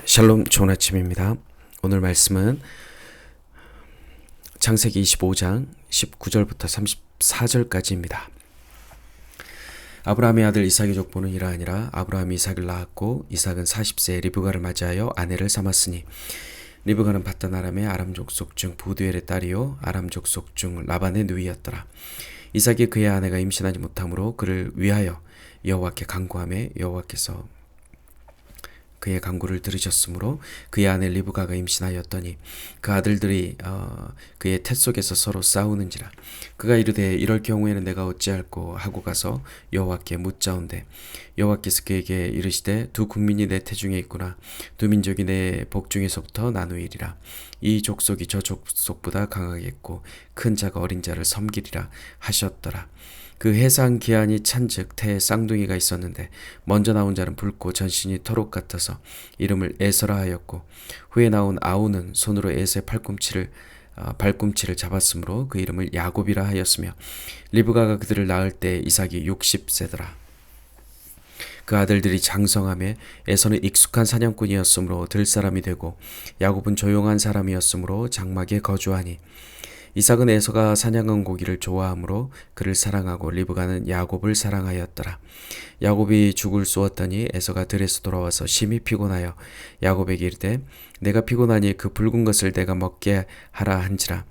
샬롬, 좋은 아침입니다. 오늘 말씀은 창세기 25장 19절부터 34절까지입니다. 아브라함의 아들 이삭의 족보는 이러하니라. 아브라함이 이삭을 낳았고 이삭은 40세에 리브가를 맞이하여 아내를 삼았으니 리브가는 밧단 아람의 아람 족속 중 부두엘의 딸이요 아람 족속 중 라반의 누이였더라. 이삭이 그의 아내가 임신하지 못하므로 그를 위하여 여호와께 간구하매 여호와께서 그의 간구를 들으셨으므로 그의 아내 리브가가 임신하였더니 그 아들들이 그의 태 속에서 서로 싸우는지라. 그가 이르되 이럴 경우에는 내가 어찌할꼬 하고 가서 여호와께 묻자온대. 여호와께서 그에게 이르시되 두 국민이 내 태중에 있구나. 두 민족이 내 복중에서부터 나누이리라. 이 족속이 저 족속보다 강하겠고 큰 자가 어린 자를 섬기리라 하셨더라. 그 해상 기한이 찬즉 태에 쌍둥이가 있었는데 먼저 나온 자는 붉고 전신이 토록 같아서 이름을 에서라 하였고 후에 나온 아우는 손으로 에서의 발꿈치를 잡았으므로 그 이름을 야곱이라 하였으며 리브가가 그들을 낳을 때 이삭이 60세더라. 그 아들들이 장성하며 에서는 익숙한 사냥꾼이었으므로 들사람이 되고 야곱은 조용한 사람이었으므로 장막에 거주하니 이삭은 에서가 사냥한 고기를 좋아하므로 그를 사랑하고 리브가는 야곱을 사랑하였더라. 야곱이 죽을 쏘았더니 에서가 들에서 돌아와서 심히 피곤하여 야곱에게 이르되 내가 피곤하니 그 붉은 것을 내가 먹게 하라 한지라.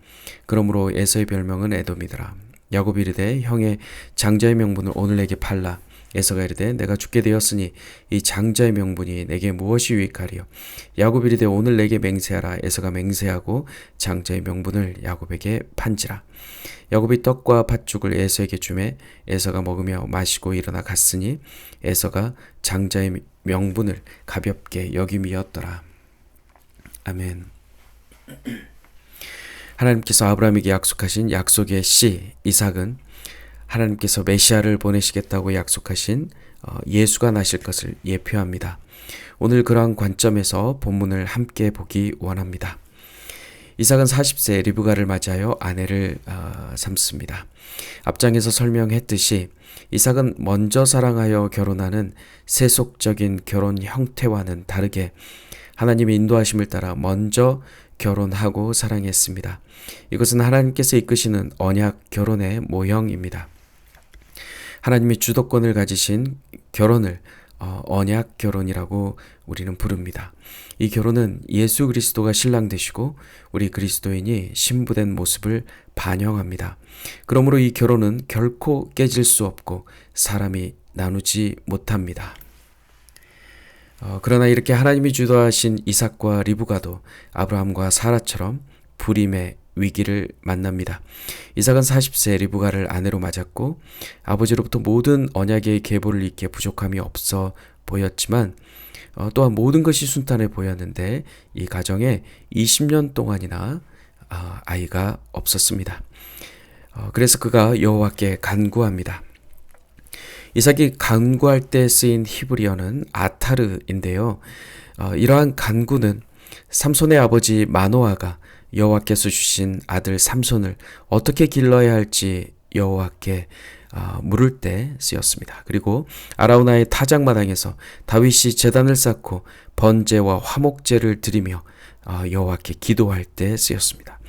그러므로 에서의 별명은 에돔이더라. 야곱이 이르되 형의 장자의 명분을 오늘 내게 팔라. 에서가 이르되 내가 죽게 되었으니 이 장자의 명분이 내게 무엇이 유익하리요. 야곱이 이르되 오늘 내게 맹세하라. 에서가 맹세하고 장자의 명분을 야곱에게 판지라. 야곱이 떡과 팥죽을 에서에게 주매 에서가 먹으며 마시고 일어나 갔으니 에서가 장자의 명분을 가볍게 여김이었더라. 아멘. 하나님께서 아브라함에게 약속하신 약속의 씨 이삭은 하나님께서 메시아를 보내시겠다고 약속하신 예수가 나실 것을 예표합니다. 오늘 그러한 관점에서 본문을 함께 보기 원합니다. 이삭은 40세에 리브가를 맞이하여 아내를 삼습니다. 앞장에서 설명했듯이 이삭은 먼저 사랑하여 결혼하는 세속적인 결혼 형태와는 다르게 하나님의 인도하심을 따라 먼저 결혼하고 사랑했습니다. 이것은 하나님께서 이끄시는 언약 결혼의 모형입니다. 하나님이 주도권을 가지신 결혼을 언약 결혼이라고 우리는 부릅니다. 이 결혼은 예수 그리스도가 신랑 되시고 우리 그리스도인이 신부된 모습을 반영합니다. 그러므로 이 결혼은 결코 깨질 수 없고 사람이 나누지 못합니다. 그러나 이렇게 하나님이 주도하신 이삭과 리브가도 아브라함과 사라처럼 불임의 위기를 만납니다. 이삭은 40세 리브가를 아내로 맞았고 아버지로부터 모든 언약의 계보를 잇기에 부족함이 없어 보였지만 또한 모든 것이 순탄해 보였는데 이 가정에 20년 동안이나 아이가 없었습니다. 그래서 그가 여호와께 간구합니다. 이삭이 간구할 때 쓰인 히브리어는 아타르인데요. 이러한 간구는 삼손의 아버지 마노아가 여호와께서 주신 아들 삼손을 어떻게 길러야 할지 여호와께 물을 때 쓰였습니다. 그리고 아라우나의 타작마당에서 다윗이 제단을 쌓고 번제와 화목제를 드리며 여호와께 기도할 때 쓰였습니다.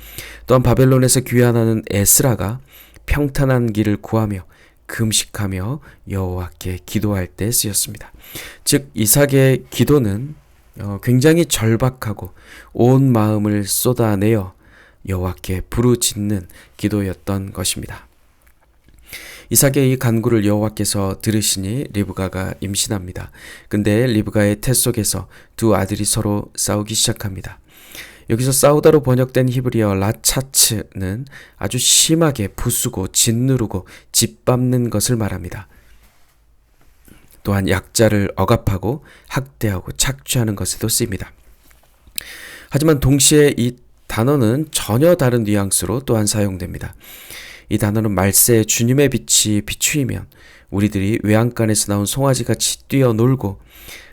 또한 바벨론에서 귀환하는 에스라가 평탄한 길을 구하며 금식하며 여호와께 기도할 때 쓰였습니다. 즉 이삭의 기도는 굉장히 절박하고 온 마음을 쏟아내어 여호와께 부르짖는 기도였던 것입니다. 이삭의 이 간구를 여호와께서 들으시니 리브가가 임신합니다. 근데 리브가의 태 속에서 두 아들이 서로 싸우기 시작합니다. 여기서 싸우다로 번역된 히브리어 라차츠는 아주 심하게 부수고 짓누르고 짓밟는 것을 말합니다. 또한 약자를 억압하고 학대하고 착취하는 것에도 쓰입니다. 하지만 동시에 이 단어는 전혀 다른 뉘앙스로 또한 사용됩니다. 이 단어는 말세에 주님의 빛이 비추이면 우리들이 외양간에서 나온 송아지같이 뛰어놀고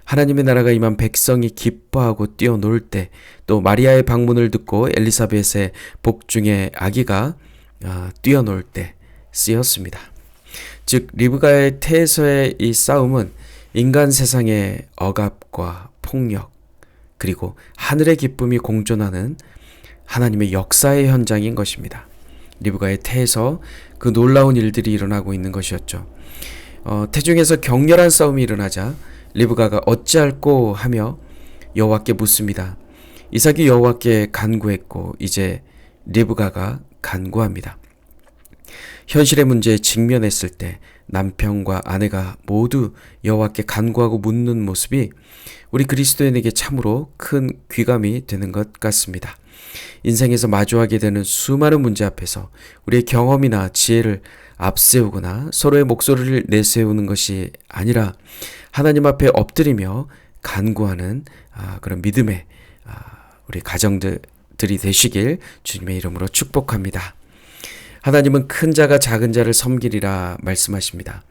하나님의 나라가 임한 백성이 기뻐하고 뛰어놀 때, 또 마리아의 방문을 듣고 엘리사벳의 복중의 아기가 뛰어놀 때 쓰였습니다. 즉 리브가의 태에서의 이 싸움은 인간 세상의 억압과 폭력, 그리고 하늘의 기쁨이 공존하는 하나님의 역사의 현장인 것입니다. 리브가의 태에서 그 놀라운 일들이 일어나고 있는 것이었죠. 태중에서 격렬한 싸움이 일어나자 리브가가 어찌할꼬 하며 여호와께 묻습니다. 이삭이 여호와께 간구했고 이제 리브가가 간구합니다. 현실의 문제에 직면했을 때 남편과 아내가 모두 여호와께 간구하고 묻는 모습이 우리 그리스도인에게 참으로 큰 귀감이 되는 것 같습니다. 인생에서 마주하게 되는 수많은 문제 앞에서 우리의 경험이나 지혜를 앞세우거나 서로의 목소리를 내세우는 것이 아니라 하나님 앞에 엎드리며 간구하는 그런 믿음의 우리 가정들이 되시길 주님의 이름으로 축복합니다. 하나님은 큰 자가 작은 자를 섬기리라 말씀하십니다.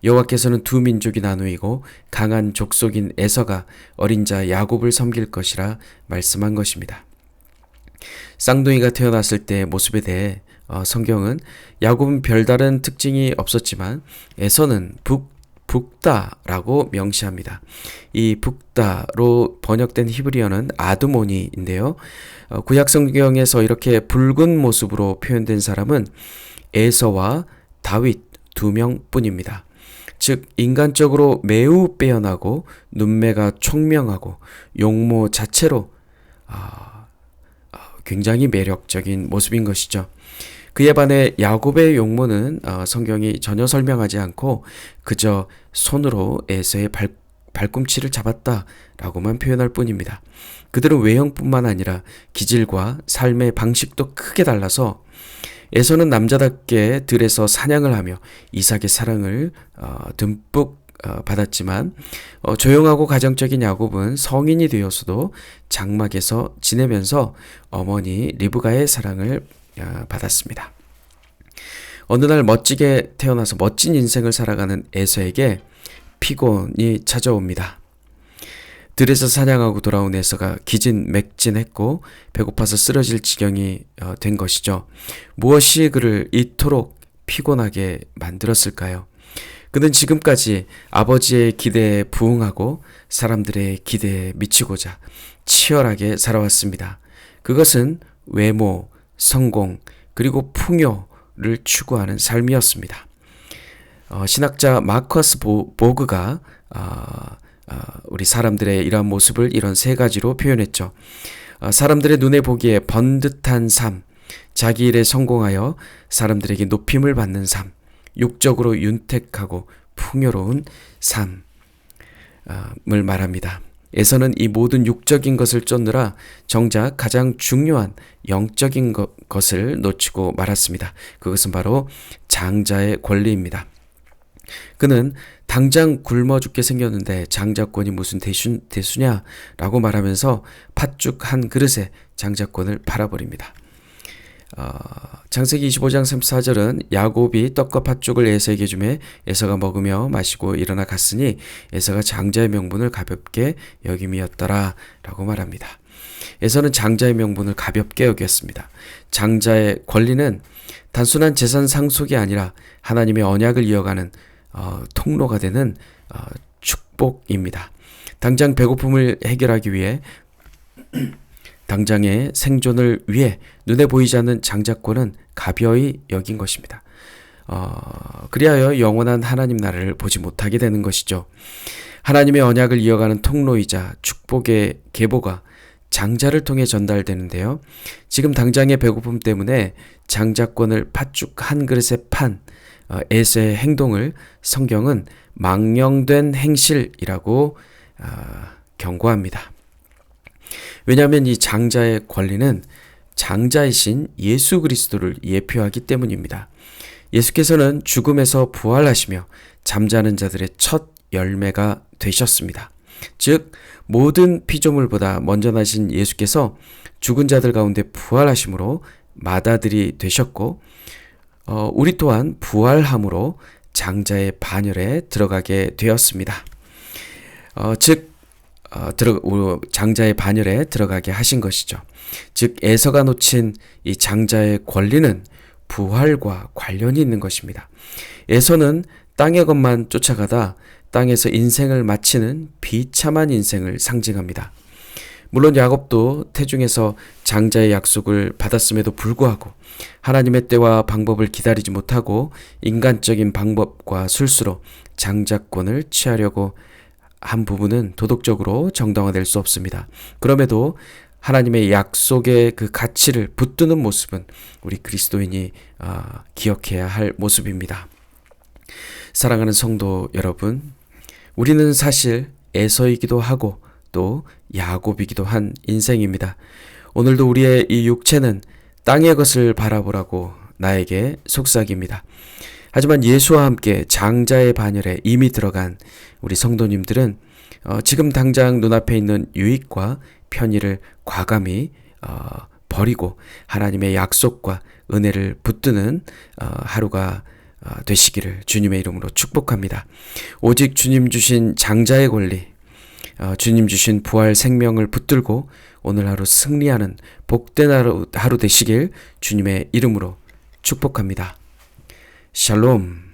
여호와께서는 두 민족이 나누이고 강한 족속인 에서가 어린 자 야곱을 섬길 것이라 말씀한 것입니다. 쌍둥이가 태어났을 때의 모습에 대해 성경은 야곱은 별다른 특징이 없었지만 에서는 북다라고 명시합니다. 이 북다로 번역된 히브리어는 아드모니인데요. 구약 성경에서 이렇게 붉은 모습으로 표현된 사람은 에서와 다윗 두 명뿐입니다. 즉 인간적으로 매우 빼어나고 눈매가 총명하고 용모 자체로 굉장히 매력적인 모습인 것이죠. 그에 반해 야곱의 용모는 성경이 전혀 설명하지 않고 그저 손으로 에서의 발꿈치를 잡았다라고만 표현할 뿐입니다. 그들은 외형뿐만 아니라 기질과 삶의 방식도 크게 달라서 에서는 남자답게 들에서 사냥을 하며 이삭의 사랑을 듬뿍 받았지만 조용하고 가정적인 야곱은 성인이 되어서도 장막에서 지내면서 어머니 리브가의 사랑을 받았습니다. 어느 날 멋지게 태어나서 멋진 인생을 살아가는 에서에게 피곤이 찾아옵니다. 들에서 사냥하고 돌아온 에서가 기진맥진했고 배고파서 쓰러질 지경이 된 것이죠. 무엇이 그를 이토록 피곤하게 만들었을까요? 그는 지금까지 아버지의 기대에 부응하고 사람들의 기대에 미치고자 치열하게 살아왔습니다. 그것은 외모, 성공, 그리고 풍요를 추구하는 삶이었습니다. 신학자 마커스 보그가 우리 사람들의 이러한 모습을 이런 세 가지로 표현했죠. 사람들의 눈에 보기에 번듯한 삶, 자기 일에 성공하여 사람들에게 높임을 받는 삶, 육적으로 윤택하고 풍요로운 삶을 말합니다. 에서는 이 모든 육적인 것을 쫓느라 정작 가장 중요한 영적인 것을 놓치고 말았습니다. 그것은 바로 장자의 권리입니다. 그는 당장 굶어 죽게 생겼는데 장자권이 무슨 대수냐라고 말하면서 팥죽 한 그릇에 장자권을 팔아버립니다. 창세기 25장 34절은 야곱이 떡과 팥죽을 에서에게 주매 에서가 먹으며 마시고 일어나 갔으니 에서가 장자의 명분을 가볍게 여김이었더라 라고 말합니다. 에서는 장자의 명분을 가볍게 여겼습니다. 장자의 권리는 단순한 재산 상속이 아니라 하나님의 언약을 이어가는 통로가 되는 축복입니다. 당장 배고픔을 해결하기 위해 당장의 생존을 위해 눈에 보이지 않는 장자권은 가벼이 여긴 것입니다. 그리하여 영원한 하나님 나라를 보지 못하게 되는 것이죠. 하나님의 언약을 이어가는 통로이자 축복의 계보가 장자를 통해 전달되는데요. 지금 당장의 배고픔 때문에 장자권을 팥죽 한 그릇에 판 에서의 행동을 성경은 망령된 행실이라고 경고합니다. 왜냐하면 이 장자의 권리는 장자이신 예수 그리스도를 예표하기 때문입니다. 예수께서는 죽음에서 부활하시며 잠자는 자들의 첫 열매가 되셨습니다. 즉 모든 피조물보다 먼저 나신 예수께서 죽은 자들 가운데 부활하심으로 맏아들이 되셨고 우리 또한 부활함으로 장자의 반열에 들어가게 되었습니다. 장자의 반열에 들어가게 하신 것이죠. 즉 에서가 놓친 이 장자의 권리는 부활과 관련이 있는 것입니다. 에서는 땅의 것만 쫓아가다 땅에서 인생을 마치는 비참한 인생을 상징합니다. 물론 야곱도 태중에서 장자의 약속을 받았음에도 불구하고 하나님의 때와 방법을 기다리지 못하고 인간적인 방법과 술수로 장자권을 취하려고 한 부분은 도덕적으로 정당화될 수 없습니다. 그럼에도 하나님의 약속의 그 가치를 붙드는 모습은 우리 그리스도인이 기억해야 할 모습입니다. 사랑하는 성도 여러분, 우리는 사실 에서이기도 하고 또 야곱이기도 한 인생입니다. 오늘도 우리의 이 육체는 땅의 것을 바라보라고 나에게 속삭입니다. 하지만 예수와 함께 장자의 반열에 이미 들어간 우리 성도님들은 지금 당장 눈앞에 있는 유익과 편의를 과감히 버리고 하나님의 약속과 은혜를 붙드는 하루가 되시기를 주님의 이름으로 축복합니다. 오직 주님 주신 장자의 권리, 주님 주신 부활 생명을 붙들고 오늘 하루 승리하는 복된 하루 되시길 주님의 이름으로 축복합니다. 샬롬.